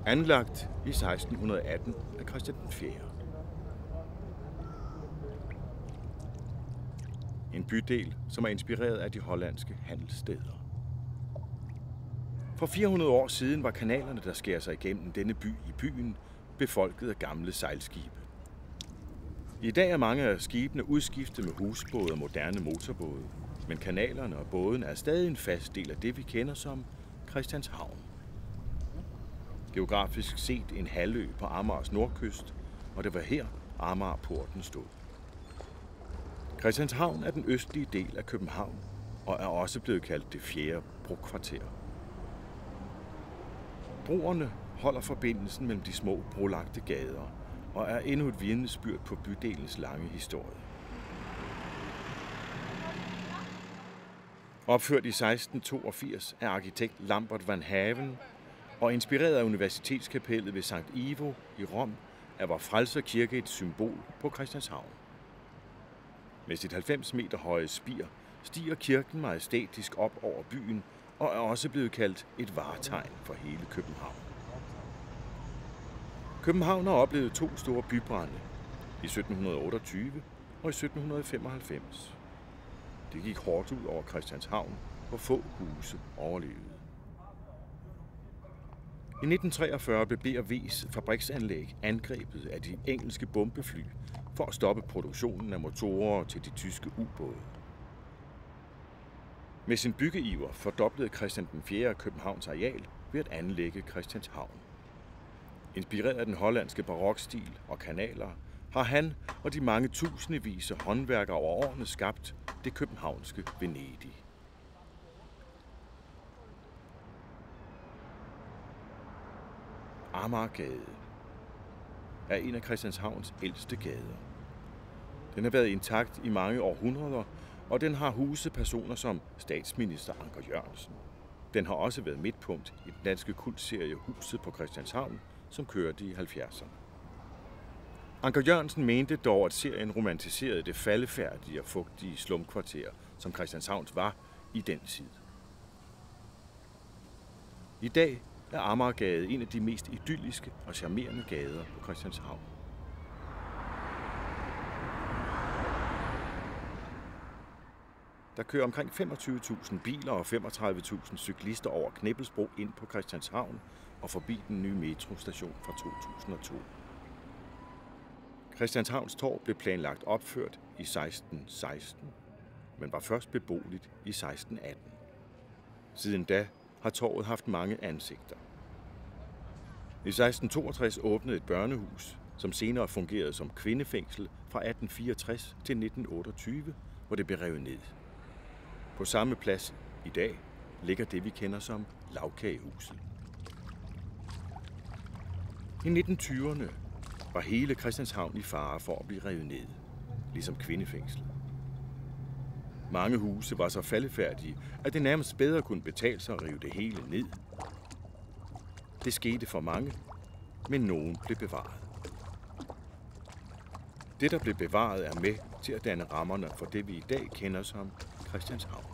Anlagt i 1618 af Christian 4. En bydel, som er inspireret af de hollandske handelssteder. For 400 år siden var kanalerne, der skærer sig igennem denne by i byen, befolket af gamle sejlskibe. I dag er mange af skibene udskiftet med husbåde og moderne motorbåde, men kanalerne og båden er stadig en fast del af det, vi kender som Christianshavn. Geografisk set en halvø på Amagers nordkyst, og det var her Amagerporten stod. Christianshavn er den østlige del af København, og er også blevet kaldt det 4. brokvarter. Broerne holder forbindelsen mellem de små brolagte gader, og er endnu et vidnesbyrd på bydelens lange historie. Opført i 1682 af arkitekt Lambert van Haven og inspireret af universitetskapellet ved Sankt Ivo i Rom, er Vor Frelser Kirke et symbol på Christianshavn. Med sit 90 meter høje spir stiger kirken majestætisk op over byen og er også blevet kaldt et vartegn for hele København. København har oplevet 2 store bybrande i 1728 og i 1795. Det gik hårdt ud over Christianshavn, hvor få huse overlevede. I 1943 blev B&V's fabriksanlæg angrebet af de engelske bombefly for at stoppe produktionen af motorer til de tyske ubåde. Med sin byggeiver fordoblede Christian 4. Københavns areal ved at anlægge Christianshavn. Inspireret af den hollandske barokstil og kanaler, har han og de mange tusindvis af håndværkere over årene skabt det københavnske Venedig. Amagergade er en af Christianshavns ældste gader. Den har været intakt i mange århundreder, og den har huset personer som statsminister Anker Jørgensen. Den har også været midtpunkt i den danske kultserie Huset på Christianshavn, som kørte i 70'erne. Anker Jørgensen mente dog, at serien romantiserede det faldefærdige og fugtige slumkvarter, som Christianshavns var i den tid. I dag er Amagergade en af de mest idylliske og charmerende gader på Christianshavn. Der kører omkring 25.000 biler og 35.000 cyklister over Knippelsbro ind på Christianshavn og forbi den nye metrostation fra 2002. Christianshavns Torv blev planlagt opført i 1616, men var først beboeligt i 1618. Siden da har torvet haft mange ansigter. I 1662 åbnede et børnehus, som senere fungerede som kvindefængsel fra 1864 til 1928, hvor det blev revet ned. På samme plads i dag ligger det, vi kender som Lagkagehuset. I 1920'erne var hele Christianshavn i fare for at blive revet ned, ligesom kvindefængslet. Mange huse var så faldefærdige, at det nærmest bedre kunne betale sig at rive det hele ned. Det skete for mange, men nogen blev bevaret. Det, der blev bevaret, er med til at danne rammerne for det, vi i dag kender som Christianshavn.